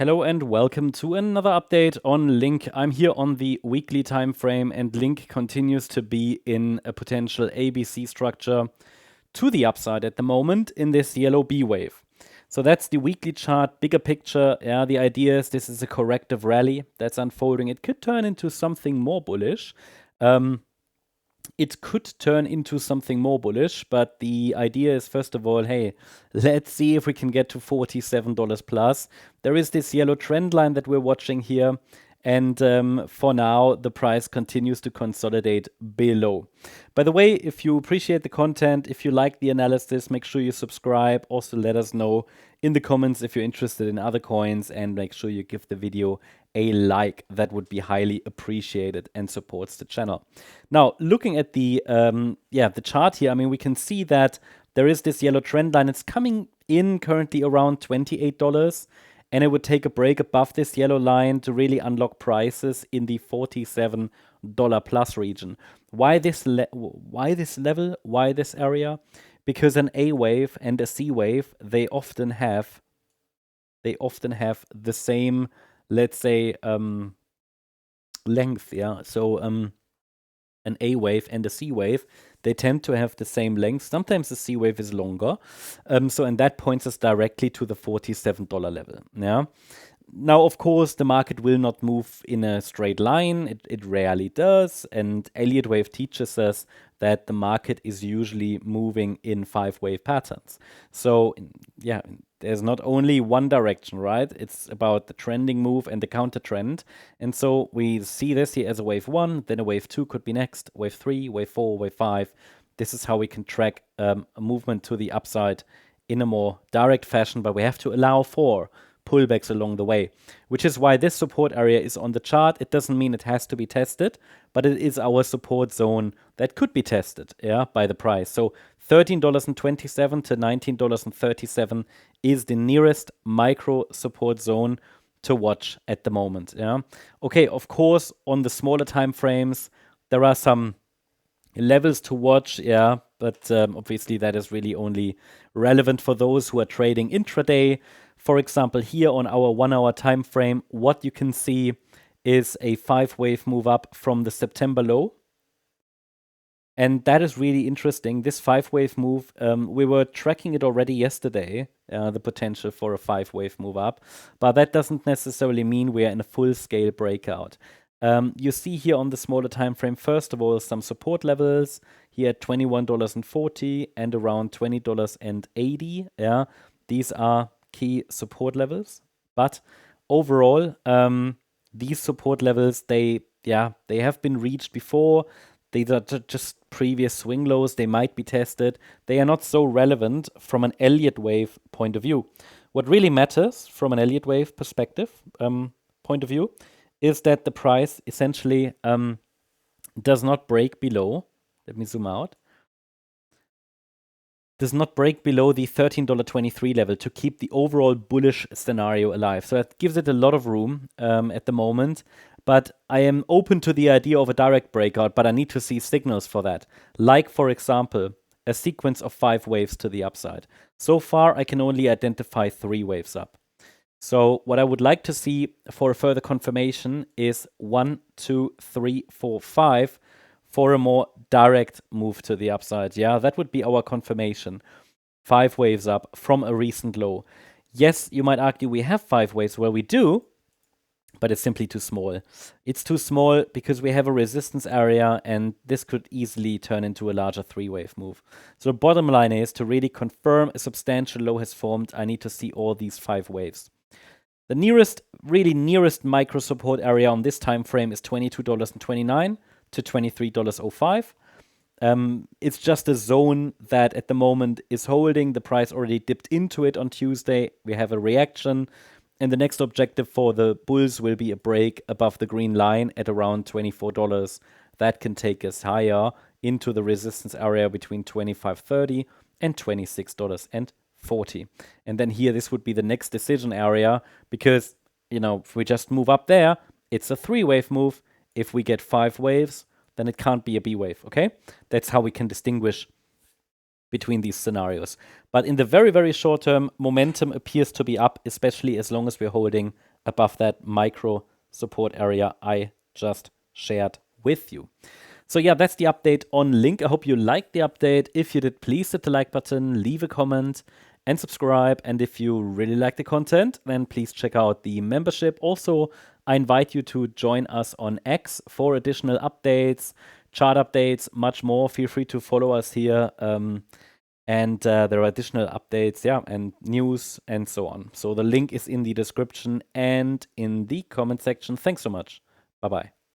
Hello and welcome to another update on Link. I'm here on the weekly time frame, and Link continues to be in a potential ABC structure to the upside at the moment in this yellow B wave. So that's the weekly chart, bigger picture. Yeah, the idea is this is a corrective rally that's unfolding. It could turn into something more bullish. It could turn into something more bullish, but the idea is, first of all, hey, let's see if we can get to $47 plus. There is this yellow trend line that we're watching here, and for now, the price continues to consolidate below. By the way, if you appreciate the content, if you like the analysis, make sure you subscribe. Also, let us know in the comments if you're interested in other coins, and make sure you give the video a like. That would be highly appreciated and supports the channel. Now, looking at the chart here, I mean, we can see that there is this yellow trend line. It's coming in currently around $28, and it would take a break above this yellow line to really unlock prices in the $47 plus region. Why this level? Why this area? Because an A wave and a C wave, they often have the same, let's say, length. Yeah, so an A wave and a C wave, they tend to have the same length. Sometimes the C wave is longer. And that points us directly to the $47 level. Yeah. Now, of course, the market will not move in a straight line. It rarely does. And Elliott wave teaches us that the market is usually moving in 5-wave patterns. So, yeah, there's not only one direction, right? It's about the trending move and the counter trend. And so we see this here as a wave 1, then a wave 2 could be next, wave 3, wave 4, wave 5. This is how we can track a movement to the upside in a more direct fashion, but we have to allow for pullbacks along the way, which is why this support area is on the chart. It doesn't mean it has to be tested, but it is our support zone that could be tested, yeah, by the price. So $13.27 to $19.37 is the nearest micro support zone to watch at the moment. Yeah. Okay, of course, on the smaller time frames, there are some levels to watch, yeah, but obviously that is really only relevant for those who are trading intraday. For example, here on our 1-hour time frame, what you can see is a 5-wave move up from the September low. And that is really interesting. This 5-wave move, we were tracking it already yesterday, the potential for a 5-wave move up. But that doesn't necessarily mean we are in a full-scale breakout. You see here on the smaller time frame, first of all, some support levels here at $21.40 and around $20.80. Yeah, these are key support levels. But overall, these support levels, they have been reached before. These are just previous swing lows. They might be tested. They are not so relevant from an Elliott wave point of view. What really matters from an Elliott wave perspective point of view is that the price essentially does not break below. Let me zoom out. Does not break below the $13.23 level to keep the overall bullish scenario alive. So that gives it a lot of room at the moment. But I am open to the idea of a direct breakout, but I need to see signals for that. Like, for example, a sequence of 5 waves to the upside. So far, I can only identify 3 waves up. So what I would like to see for a further confirmation is 1, 2, 3, 4, 5 for a more direct move to the upside. Yeah, that would be our confirmation. 5 waves up from a recent low. Yes, you might argue we have 5 waves. Well, we do, but it's simply too small. It's too small because we have a resistance area, and this could easily turn into a larger 3-wave move. So the bottom line is, to really confirm a substantial low has formed, I need to see all these 5 waves. The really nearest micro support area on this time frame is $22.29 to $23.05. It's just a zone that at the moment is holding. The price already dipped into it on Tuesday. We have a reaction. And the next objective for the bulls will be a break above the green line at around $24. That can take us higher into the resistance area between $25.30 and $26.40. And then here, this would be the next decision area, because, if we just move up there, it's a 3-wave move. If we get 5 waves, then it can't be a B wave, okay? That's how we can distinguish between these scenarios. But in the very, very short term, momentum appears to be up, especially as long as we're holding above that micro support area I just shared with you. So yeah, that's the update on Link. I hope you liked the update. If you did, please hit the like button, leave a comment, and subscribe. And if you really like the content, then please check out the membership. Also, I invite you to join us on X for additional updates, chart updates, much more. Feel free to follow us here. And there are additional updates, and news and so on. So the link is in the description and in the comment section. Thanks so much. Bye-bye.